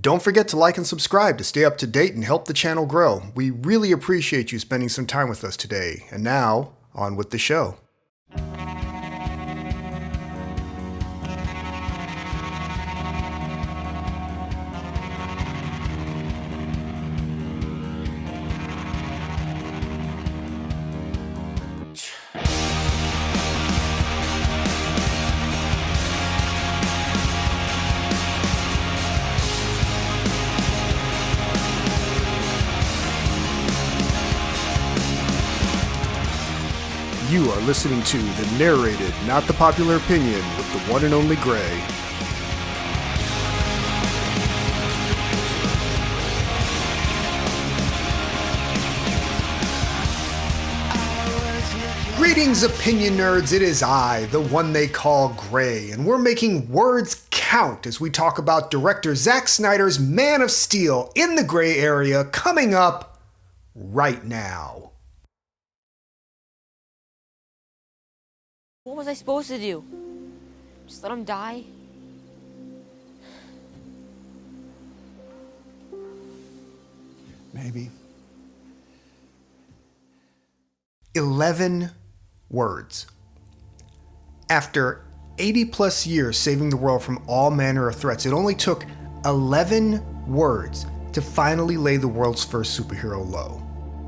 Don't forget to like and subscribe to stay up to date and help the channel grow. We really appreciate you spending some time with us today. And now, on with the show. You are listening to the Narrated, Not the Popular Opinion with the one and only Gray. Greetings, opinion nerds. It is I, the one they call Gray, and we're making words count as we talk about director Zack Snyders' Man of Steel in the gray area coming up right now. What was I supposed to do? Just let him die? Maybe. 11 words. After 80 plus years saving the world from all manner of threats, it only took 11 words to finally lay the world's first superhero low.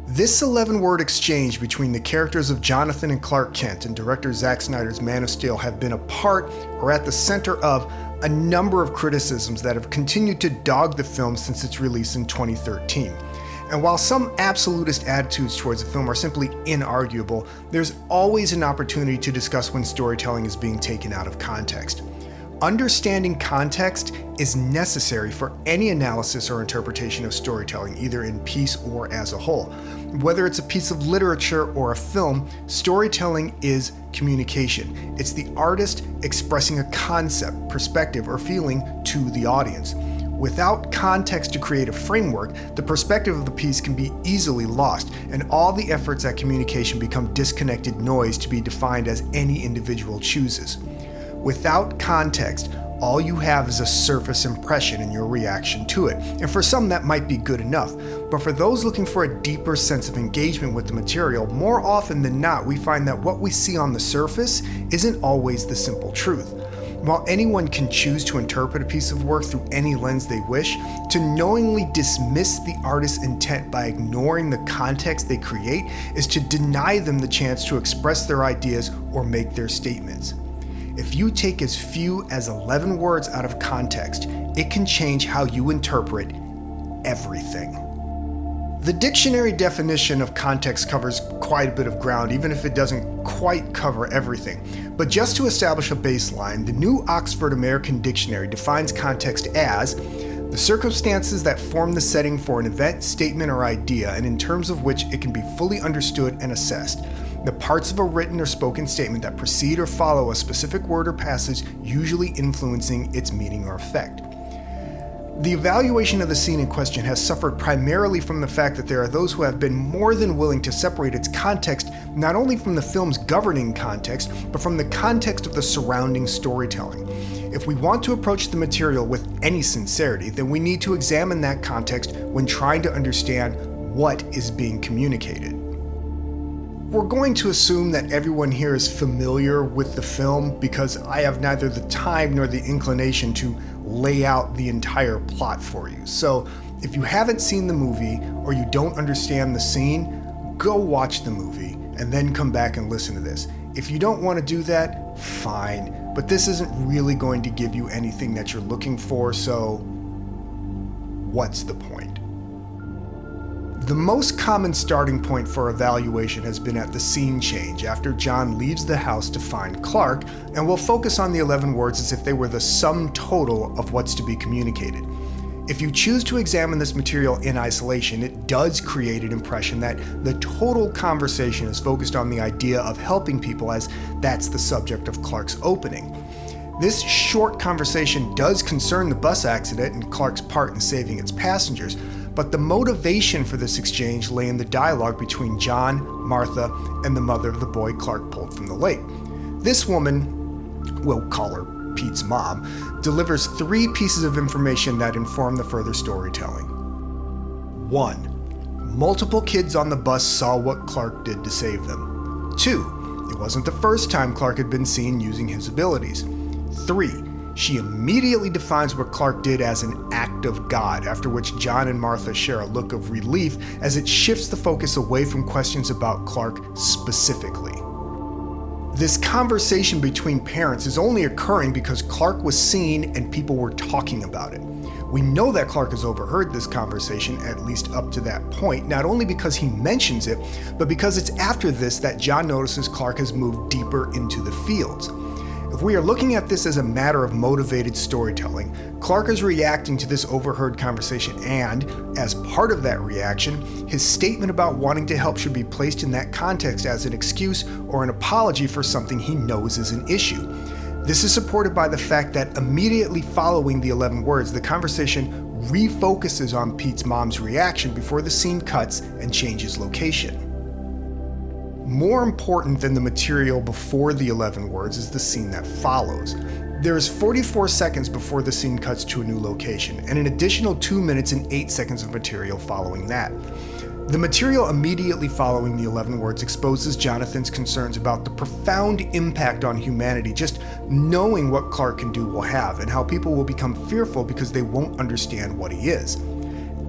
This 11-word exchange between the characters of Jonathan and Clark Kent and director Zack Snyder's Man of Steel have been a part or at the center of a number of criticisms that have continued to dog the film since its release in 2013. And while some absolutist attitudes towards the film are simply inarguable, there's always an opportunity to discuss when storytelling is being taken out of context. Understanding context is necessary for any analysis or interpretation of storytelling, either in piece or as a whole. Whether it's a piece of literature or a film, storytelling is communication. It's the artist expressing a concept, perspective, or feeling to the audience. Without context to create a framework, the perspective of the piece can be easily lost, and all the efforts at communication become disconnected noise to be defined as any individual chooses. Without context, all you have is a surface impression and your reaction to it. And for some, that might be good enough. But for those looking for a deeper sense of engagement with the material, more often than not, we find that what we see on the surface isn't always the simple truth. While anyone can choose to interpret a piece of work through any lens they wish, to knowingly dismiss the artist's intent by ignoring the context they create is to deny them the chance to express their ideas or make their statements. If you take as few as 11 words out of context, it can change how you interpret everything. The dictionary definition of context covers quite a bit of ground, even if it doesn't quite cover everything. But just to establish a baseline, the New Oxford American Dictionary defines context as the circumstances that form the setting for an event, statement, or idea, and in terms of which it can be fully understood and assessed. The parts of a written or spoken statement that precede or follow a specific word or passage, usually influencing its meaning or effect. The evaluation of the scene in question has suffered primarily from the fact that there are those who have been more than willing to separate its context not only from the film's governing context, but from the context of the surrounding storytelling. If we want to approach the material with any sincerity, then we need to examine that context when trying to understand what is being communicated. We're going to assume that everyone here is familiar with the film because I have neither the time nor the inclination to lay out the entire plot for you. So if you haven't seen the movie or you don't understand the scene, go watch the movie and then come back and listen to this. If you don't want to do that, fine, but this isn't really going to give you anything that you're looking for, so what's the point? The most common starting point for evaluation has been at the scene change after John leaves the house to find Clark, and we'll focus on the 11 words as if they were the sum total of what's to be communicated. If you choose to examine this material in isolation, it does create an impression that the total conversation is focused on the idea of helping people, as that's the subject of Clark's opening. This short conversation does concern the bus accident and Clark's part in saving its passengers, but the motivation for this exchange lay in the dialogue between John, Martha, and the mother of the boy Clark pulled from the lake. This woman, we'll call her Pete's mom, delivers 3 pieces of information that inform the further storytelling. 1. Multiple kids on the bus saw what Clark did to save them. 2. It wasn't the first time Clark had been seen using his abilities. 3. She immediately defines what Clark did as an act of God, after which John and Martha share a look of relief as it shifts the focus away from questions about Clark specifically. This conversation between parents is only occurring because Clark was seen and people were talking about it. We know that Clark has overheard this conversation, at least up to that point, not only because he mentions it, but because it's after this that John notices Clark has moved deeper into the fields. If we are looking at this as a matter of motivated storytelling, Clark is reacting to this overheard conversation and, as part of that reaction, his statement about wanting to help should be placed in that context as an excuse or an apology for something he knows is an issue. This is supported by the fact that immediately following the 11 words, the conversation refocuses on Pete's mom's reaction before the scene cuts and changes location. More important than the material before the 11 words is the scene that follows. There is 44 seconds before the scene cuts to a new location, and an additional 2 minutes and 8 seconds of material following that. The material immediately following the 11 words exposes Jonathan's concerns about the profound impact on humanity just knowing what Clark can do will have, and how people will become fearful because they won't understand what he is.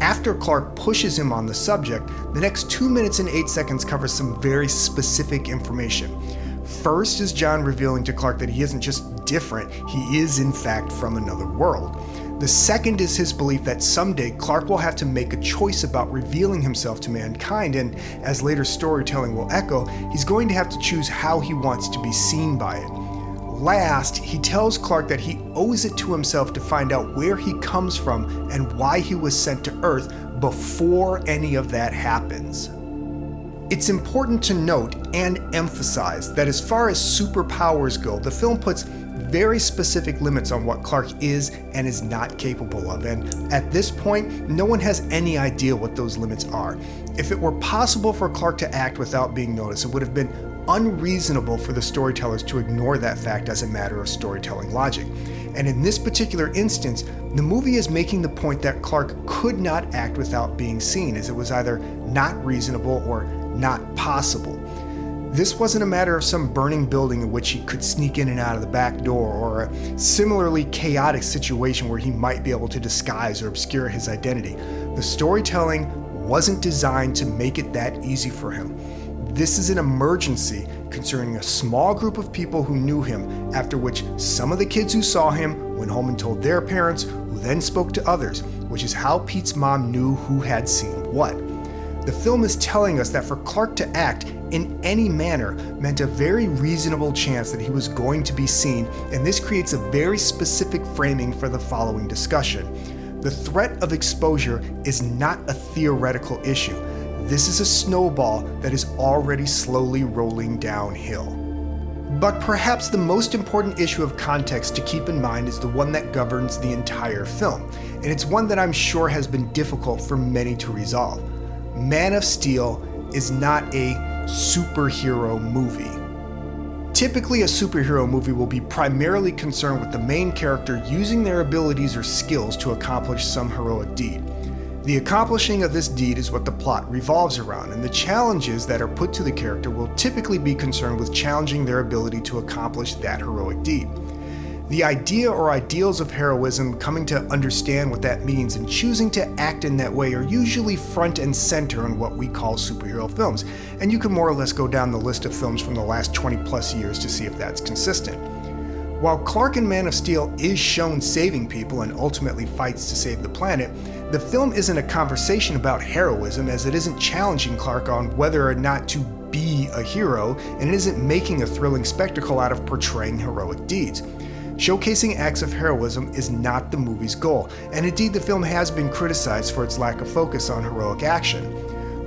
After Clark pushes him on the subject, the next 2 minutes and 8 seconds covers some very specific information. First is John revealing to Clark that he isn't just different, he is in fact from another world. The second is his belief that someday Clark will have to make a choice about revealing himself to mankind, and as later storytelling will echo, he's going to have to choose how he wants to be seen by it. Last, he tells Clark that he owes it to himself to find out where he comes from and why he was sent to Earth before any of that happens. It's important to note and emphasize that as far as superpowers go, the film puts very specific limits on what Clark is and is not capable of, and at this point, no one has any idea what those limits are. If it were possible for Clark to act without being noticed, it would have been unreasonable for the storytellers to ignore that fact as a matter of storytelling logic. And in this particular instance, the movie is making the point that Clark could not act without being seen, as it was either not reasonable or not possible. This wasn't a matter of some burning building in which he could sneak in and out of the back door, or a similarly chaotic situation where he might be able to disguise or obscure his identity. The storytelling wasn't designed to make it that easy for him. This is an emergency concerning a small group of people who knew him, after which some of the kids who saw him went home and told their parents, who then spoke to others, which is how Pete's mom knew who had seen what. The film is telling us that for Clark to act in any manner meant a very reasonable chance that he was going to be seen, and this creates a very specific framing for the following discussion. The threat of exposure is not a theoretical issue. This is a snowball that is already slowly rolling downhill. But perhaps the most important issue of context to keep in mind is the one that governs the entire film, and it's one that I'm sure has been difficult for many to resolve. Man of Steel is not a superhero movie. Typically, a superhero movie will be primarily concerned with the main character using their abilities or skills to accomplish some heroic deed. The accomplishing of this deed is what the plot revolves around, and the challenges that are put to the character will typically be concerned with challenging their ability to accomplish that heroic deed. The idea or ideals of heroism, coming to understand what that means, and choosing to act in that way are usually front and center in what we call superhero films, and you can more or less go down the list of films from the last 20 plus years to see if that's consistent. While Clark in Man of Steel is shown saving people and ultimately fights to save the planet, the film isn't a conversation about heroism, as it isn't challenging Clark on whether or not to be a hero, and it isn't making a thrilling spectacle out of portraying heroic deeds. Showcasing acts of heroism is not the movie's goal, and indeed the film has been criticized for its lack of focus on heroic action.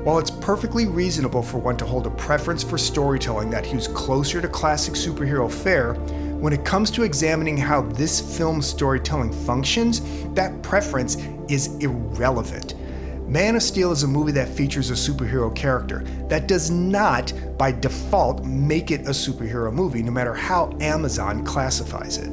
While it's perfectly reasonable for one to hold a preference for storytelling that hews closer to classic superhero fare, when it comes to examining how this film's storytelling functions, that preference is irrelevant. Man of Steel is a movie that features a superhero character. That does not, by default, make it a superhero movie, no matter how Amazon classifies it.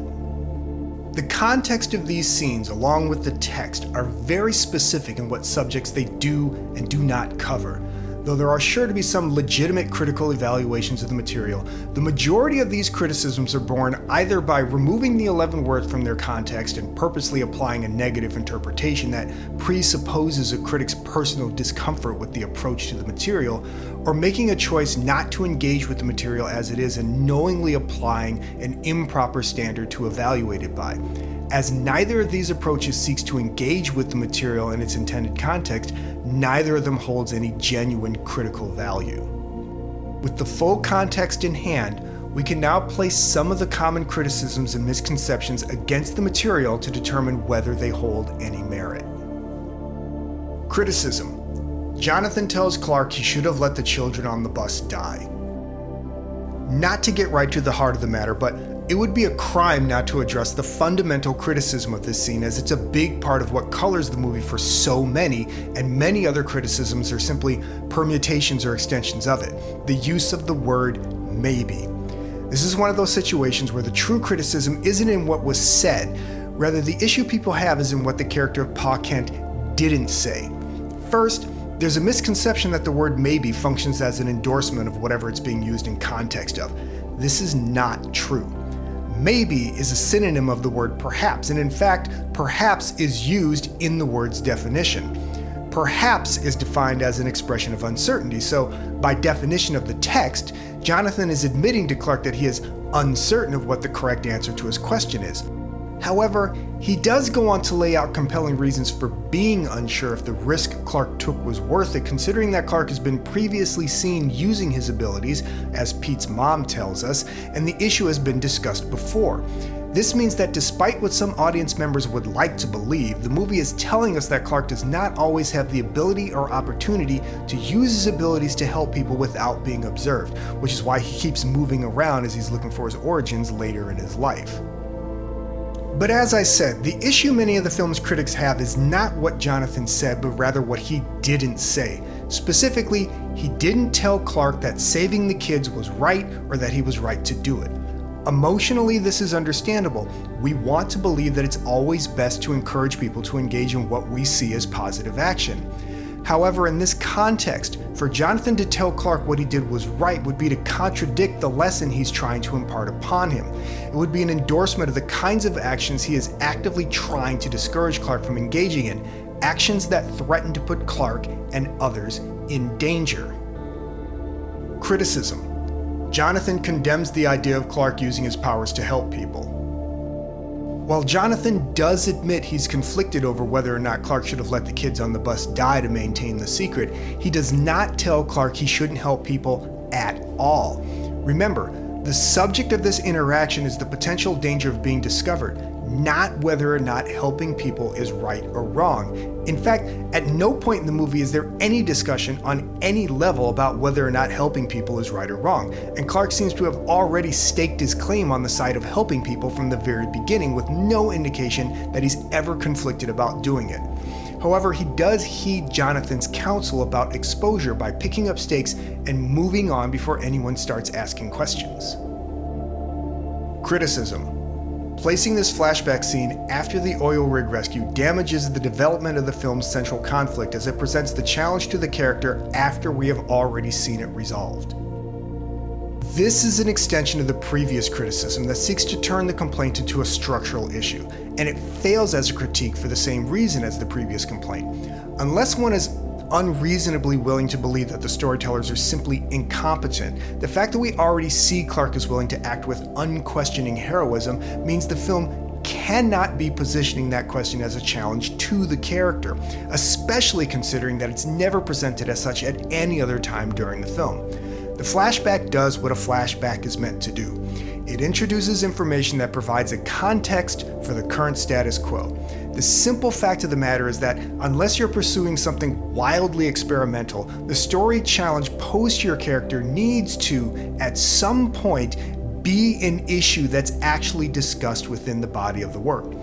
The context of these scenes, along with the text, are very specific in what subjects they do and do not cover. Though there are sure to be some legitimate critical evaluations of the material, the majority of these criticisms are born either by removing the 11 words from their context and purposely applying a negative interpretation that presupposes a critic's personal discomfort with the approach to the material, or making a choice not to engage with the material as it is and knowingly applying an improper standard to evaluate it by. As neither of these approaches seeks to engage with the material in its intended context, neither of them holds any genuine critical value. With the full context in hand, we can now place some of the common criticisms and misconceptions against the material to determine whether they hold any merit. Criticism. Jonathan tells Clark he should have let the children on the bus die. Not to get right to the heart of the matter, but it would be a crime not to address the fundamental criticism of this scene, as it's a big part of what colors the movie for so many, and many other criticisms are simply permutations or extensions of it. The use of the word maybe. This is one of those situations where the true criticism isn't in what was said, rather the issue people have is in what the character of Pa Kent didn't say. First, there's a misconception that the word maybe functions as an endorsement of whatever it's being used in context of. This is not true. Maybe is a synonym of the word perhaps, and in fact, perhaps is used in the word's definition. Perhaps is defined as an expression of uncertainty, so by definition of the text, Jonathan is admitting to Clark that he is uncertain of what the correct answer to his question is. However, he does go on to lay out compelling reasons for being unsure if the risk Clark took was worth it, considering that Clark has been previously seen using his abilities, as Pete's mom tells us, and the issue has been discussed before. This means that despite what some audience members would like to believe, the movie is telling us that Clark does not always have the ability or opportunity to use his abilities to help people without being observed, which is why he keeps moving around as he's looking for his origins later in his life. But as I said, the issue many of the film's critics have is not what Jonathan said, but rather what he didn't say. Specifically, he didn't tell Clark that saving the kids was right or that he was right to do it. Emotionally, this is understandable. We want to believe that it's always best to encourage people to engage in what we see as positive action. However, in this context, for Jonathan to tell Clark what he did was right would be to contradict the lesson he's trying to impart upon him. It would be an endorsement of the kinds of actions he is actively trying to discourage Clark from engaging in, actions that threaten to put Clark and others in danger. Criticism. Jonathan condemns the idea of Clark using his powers to help people. While Jonathan does admit he's conflicted over whether or not Clark should have let the kids on the bus die to maintain the secret, he does not tell Clark he shouldn't help people at all. Remember, the subject of this interaction is the potential danger of being discovered, not whether or not helping people is right or wrong. In fact, at no point in the movie is there any discussion on any level about whether or not helping people is right or wrong, and Clark seems to have already staked his claim on the side of helping people from the very beginning, with no indication that he's ever conflicted about doing it. However, he does heed Jonathan's counsel about exposure by picking up stakes and moving on before anyone starts asking questions. Criticism. Placing this flashback scene after the oil rig rescue damages the development of the film's central conflict, as it presents the challenge to the character after we have already seen it resolved. This is an extension of the previous criticism that seeks to turn the complaint into a structural issue, and it fails as a critique for the same reason as the previous complaint. Unless one is unreasonably willing to believe that the storytellers are simply incompetent, the fact that we already see Clark is willing to act with unquestioning heroism means the film cannot be positioning that question as a challenge to the character, especially considering that it's never presented as such at any other time during the film. The flashback does what a flashback is meant to do. It introduces information that provides a context for the current status quo. The simple fact of the matter is that unless you're pursuing something wildly experimental, the story challenge posed to your character needs to, at some point, be an issue that's actually discussed within the body of the work.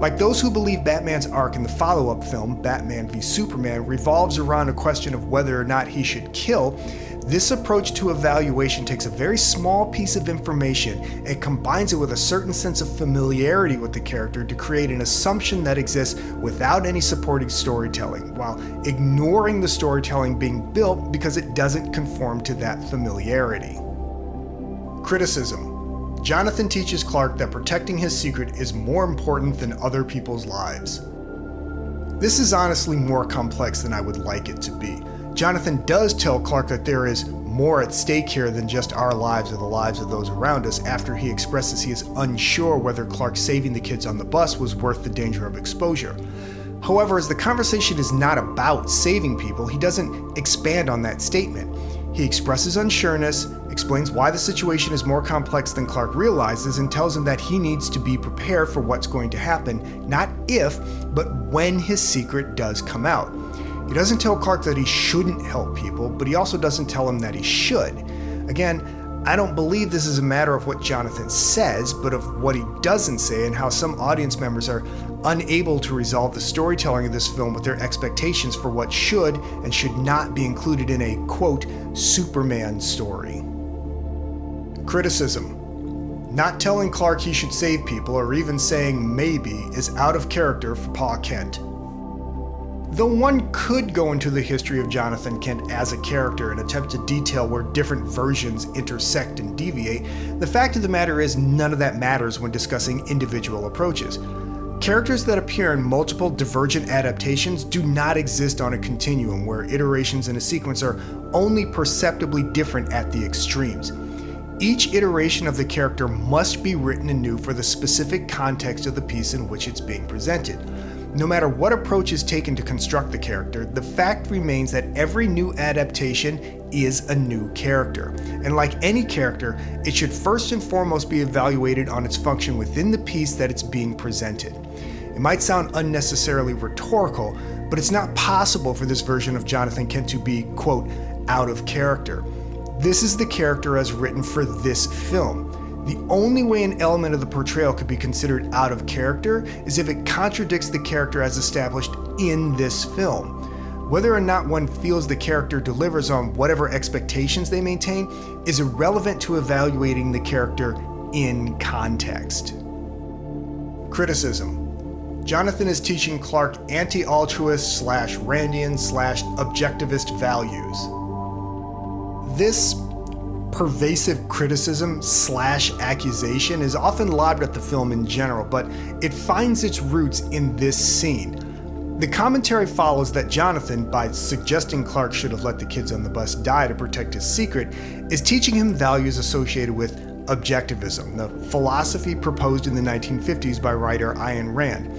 Like those who believe Batman's arc in the follow-up film, Batman v Superman, revolves around a question of whether or not he should kill, this approach to evaluation takes a very small piece of information and combines it with a certain sense of familiarity with the character to create an assumption that exists without any supporting storytelling, while ignoring the storytelling being built because it doesn't conform to that familiarity. Criticism. Jonathan teaches Clark that protecting his secret is more important than other people's lives. This is honestly more complex than I would like it to be. Jonathan does tell Clark that there is more at stake here than just our lives or the lives of those around us after he expresses he is unsure whether Clark saving the kids on the bus was worth the danger of exposure. However, as the conversation is not about saving people, he doesn't expand on that statement. He expresses unsureness, explains why the situation is more complex than Clark realizes, and tells him that he needs to be prepared for what's going to happen, not if, but when his secret does come out. He doesn't tell Clark that he shouldn't help people, but he also doesn't tell him that he should. Again, I don't believe this is a matter of what Jonathan says, but of what he doesn't say and how some audience members are unable to resolve the storytelling of this film with their expectations for what should and should not be included in a, quote, Superman story. Criticism. Not telling Clark he should save people, or even saying maybe, is out of character for Pa Kent. Though one could go into the history of Jonathan Kent as a character and attempt to detail where different versions intersect and deviate, the fact of the matter is none of that matters when discussing individual approaches. Characters that appear in multiple divergent adaptations do not exist on a continuum where iterations in a sequence are only perceptibly different at the extremes. Each iteration of the character must be written anew for the specific context of the piece in which it's being presented. No matter what approach is taken to construct the character, the fact remains that every new adaptation is a new character. And like any character, it should first and foremost be evaluated on its function within the piece that it's being presented. It might sound unnecessarily rhetorical, but it's not possible for this version of Jonathan Kent to be, quote, out of character. This is the character as written for this film. The only way an element of the portrayal could be considered out of character is if it contradicts the character as established in this film. Whether or not one feels the character delivers on whatever expectations they maintain is irrelevant to evaluating the character in context. Criticism. Jonathan is teaching Clark anti-altruist / Randian / objectivist values. This pervasive criticism / accusation is often lobbed at the film in general, but it finds its roots in this scene. The commentary follows that Jonathan, by suggesting Clark should have let the kids on the bus die to protect his secret, is teaching him values associated with objectivism, the philosophy proposed in the 1950s by writer Ayn Rand.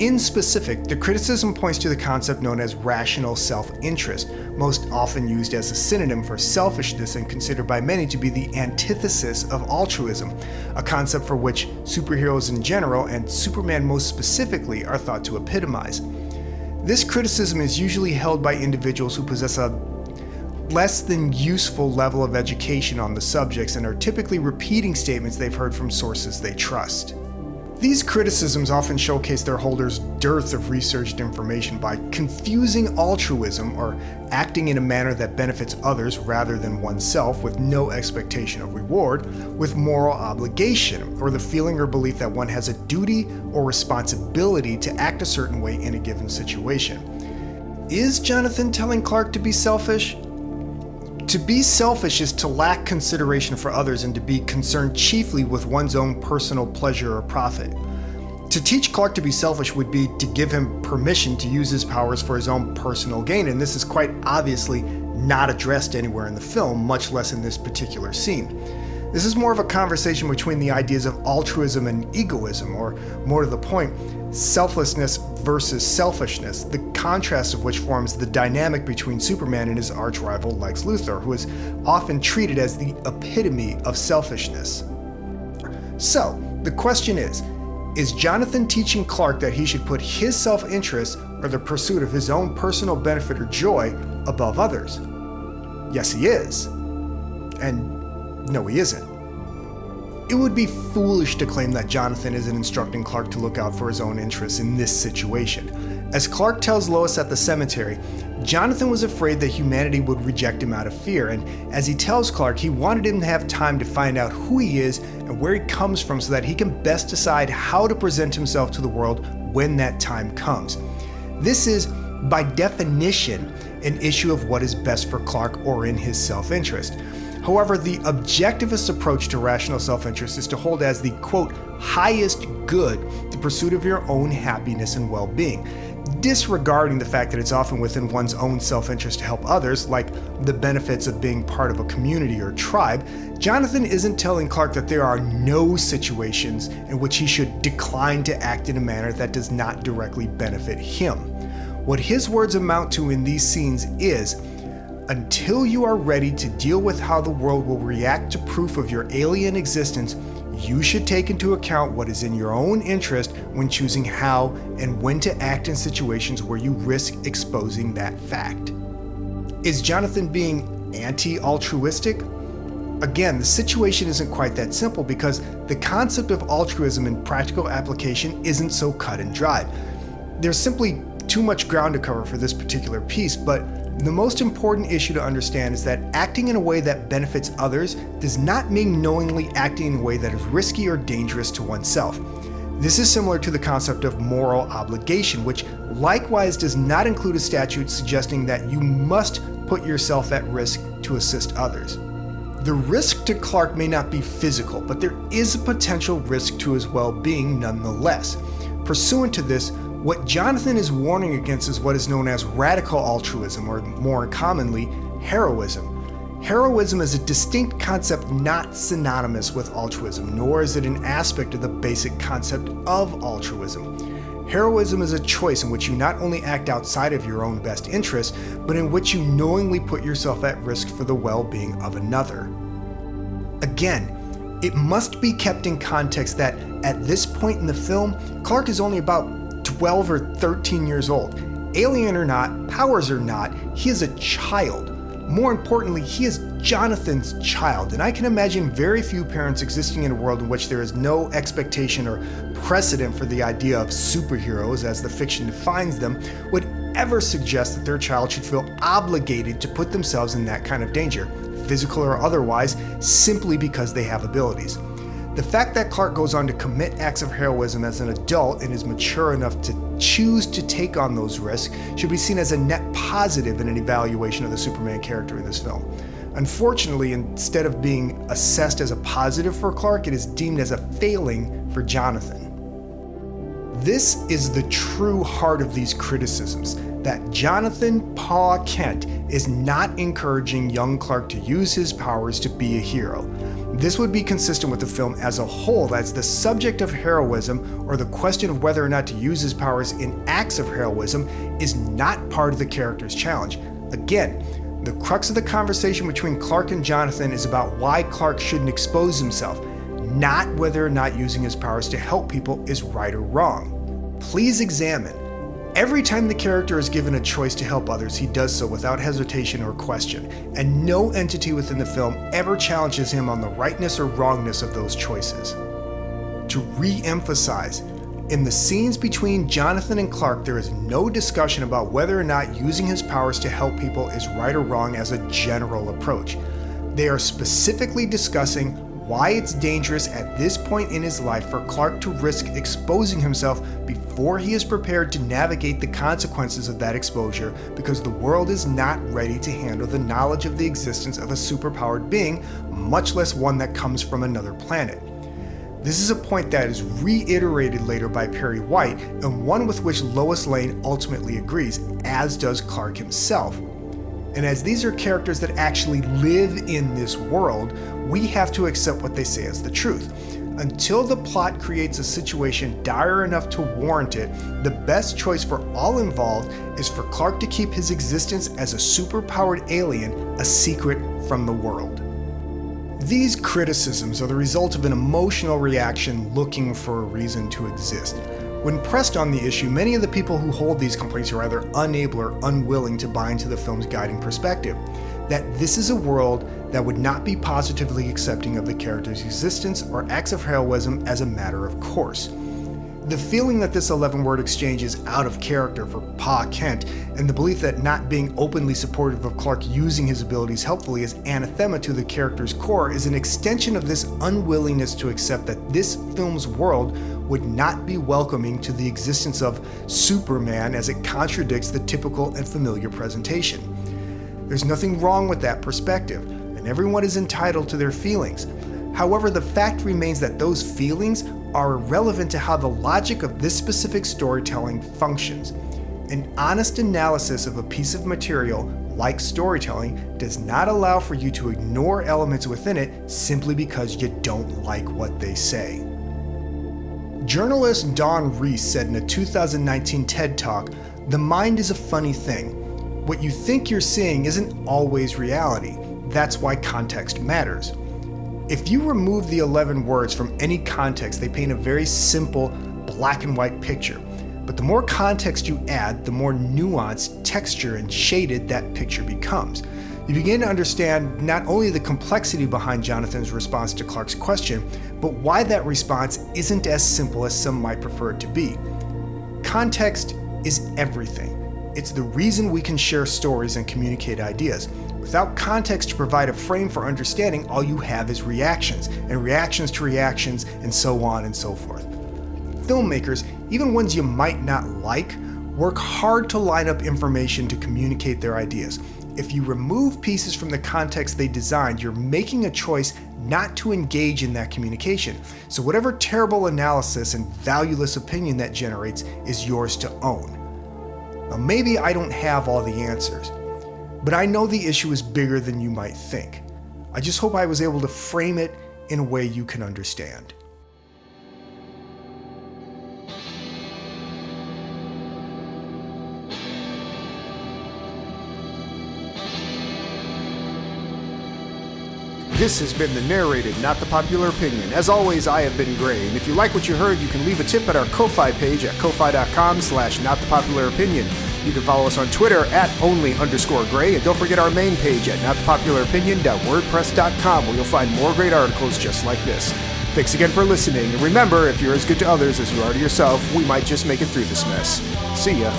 In specific, the criticism points to the concept known as rational self-interest, most often used as a synonym for selfishness and considered by many to be the antithesis of altruism, a concept for which superheroes in general, and Superman most specifically, are thought to epitomize. This criticism is usually held by individuals who possess a less than useful level of education on the subjects and are typically repeating statements they've heard from sources they trust. These criticisms often showcase their holders' dearth of researched information by confusing altruism, or acting in a manner that benefits others rather than oneself with no expectation of reward, with moral obligation, or the feeling or belief that one has a duty or responsibility to act a certain way in a given situation. Is Jonathan telling Clark to be selfish? To be selfish is to lack consideration for others and to be concerned chiefly with one's own personal pleasure or profit. To teach Clark to be selfish would be to give him permission to use his powers for his own personal gain, and this is quite obviously not addressed anywhere in the film, much less in this particular scene. This is more of a conversation between the ideas of altruism and egoism, or more to the point, selflessness versus selfishness, the contrast of which forms the dynamic between Superman and his arch-rival Lex Luthor, who is often treated as the epitome of selfishness. So, the question is Jonathan teaching Clark that he should put his self-interest or the pursuit of his own personal benefit or joy above others? Yes, he is. And no, he isn't. It would be foolish to claim that Jonathan isn't instructing Clark to look out for his own interests in this situation. As Clark tells Lois at the cemetery, Jonathan was afraid that humanity would reject him out of fear, and as he tells Clark, he wanted him to have time to find out who he is and where he comes from so that he can best decide how to present himself to the world when that time comes. This is, by definition, an issue of what is best for Clark or in his self-interest. However, the objectivist approach to rational self-interest is to hold as the, quote, highest good the pursuit of your own happiness and well-being, disregarding the fact that it's often within one's own self-interest to help others, like the benefits of being part of a community or tribe. Jonathan isn't telling Clark that there are no situations in which he should decline to act in a manner that does not directly benefit him. What his words amount to in these scenes is, until you are ready to deal with how the world will react to proof of your alien existence, you should take into account what is in your own interest when choosing how and when to act in situations where you risk exposing that fact. Is Jonathan being anti-altruistic? Again, the situation isn't quite that simple because the concept of altruism in practical application isn't so cut and dried. There's simply too much ground to cover for this particular piece, but the most important issue to understand is that acting in a way that benefits others does not mean knowingly acting in a way that is risky or dangerous to oneself. This is similar to the concept of moral obligation, which likewise does not include a statute suggesting that you must put yourself at risk to assist others. The risk to Clark may not be physical, but there is a potential risk to his well-being nonetheless. Pursuant to this, what Jonathan is warning against is what is known as radical altruism, or more commonly, heroism. Heroism is a distinct concept not synonymous with altruism, nor is it an aspect of the basic concept of altruism. Heroism is a choice in which you not only act outside of your own best interest, but in which you knowingly put yourself at risk for the well-being of another. Again, it must be kept in context that at this point in the film, Clark is only about 12 or 13 years old. Alien or not, powers or not, he is a child. More importantly, he is Jonathan's child, and I can imagine very few parents existing in a world in which there is no expectation or precedent for the idea of superheroes, as the fiction defines them, would ever suggest that their child should feel obligated to put themselves in that kind of danger, physical or otherwise, simply because they have abilities. The fact that Clark goes on to commit acts of heroism as an adult and is mature enough to choose to take on those risks should be seen as a net positive in an evaluation of the Superman character in this film. Unfortunately, instead of being assessed as a positive for Clark, it is deemed as a failing for Jonathan. This is the true heart of these criticisms, that Jonathan "Pa" Kent is not encouraging young Clark to use his powers to be a hero. This would be consistent with the film as a whole, as the subject of heroism, or the question of whether or not to use his powers in acts of heroism, is not part of the character's challenge. Again, the crux of the conversation between Clark and Jonathan is about why Clark shouldn't expose himself, not whether or not using his powers to help people is right or wrong. Please examine. Every time the character is given a choice to help others, he does so without hesitation or question, and no entity within the film ever challenges him on the rightness or wrongness of those choices. To re-emphasize, in the scenes between Jonathan and Clark, there is no discussion about whether or not using his powers to help people is right or wrong as a general approach. They are specifically discussing why it's dangerous at this point in his life for Clark to risk exposing himself before he is prepared to navigate the consequences of that exposure, because the world is not ready to handle the knowledge of the existence of a superpowered being, much less one that comes from another planet. This is a point that is reiterated later by Perry White, and one with which Lois Lane ultimately agrees, as does Clark himself. And as these are characters that actually live in this world, we have to accept what they say as the truth. Until the plot creates a situation dire enough to warrant it, the best choice for all involved is for Clark to keep his existence as a superpowered alien a secret from the world. These criticisms are the result of an emotional reaction looking for a reason to exist. When pressed on the issue, many of the people who hold these complaints are either unable or unwilling to buy into the film's guiding perspective, that this is a world that would not be positively accepting of the character's existence or acts of heroism as a matter of course. The feeling that this 11-word exchange is out of character for Pa Kent, and the belief that not being openly supportive of Clark using his abilities helpfully is anathema to the character's core, is an extension of this unwillingness to accept that this film's world would not be welcoming to the existence of Superman, as it contradicts the typical and familiar presentation. There's nothing wrong with that perspective, and everyone is entitled to their feelings. However, the fact remains that those feelings are irrelevant to how the logic of this specific storytelling functions. An honest analysis of a piece of material, like storytelling, does not allow for you to ignore elements within it simply because you don't like what they say. Journalist Dawn Reese said in a 2019 TED Talk, "The mind is a funny thing. What you think you're seeing isn't always reality. That's why context matters." If you remove the 11 words from any context, they paint a very simple black and white picture. But the more context you add, the more nuanced, texture, and shaded that picture becomes. You begin to understand not only the complexity behind Jonathan's response to Clark's question, but why that response isn't as simple as some might prefer it to be. Context is everything. It's the reason we can share stories and communicate ideas. Without context to provide a frame for understanding, all you have is reactions, and reactions to reactions, and so on and so forth. Filmmakers, even ones you might not like, work hard to line up information to communicate their ideas. If you remove pieces from the context they designed, you're making a choice not to engage in that communication. So whatever terrible analysis and valueless opinion that generates is yours to own. Now, maybe I don't have all the answers, but I know the issue is bigger than you might think. I just hope I was able to frame it in a way you can understand. This has been the Narrated, Not the Popular Opinion. As always, I have been Gray, and if you like what you heard, you can leave a tip at our Ko-Fi page at ko-fi.com/notthepopular opinion. You can follow us on Twitter at @only_Gray, and don't forget our main page at notthepopularopinion.wordpress.com, where you'll find more great articles just like this. Thanks again for listening, and remember, if you're as good to others as you are to yourself, we might just make it through this mess. See ya.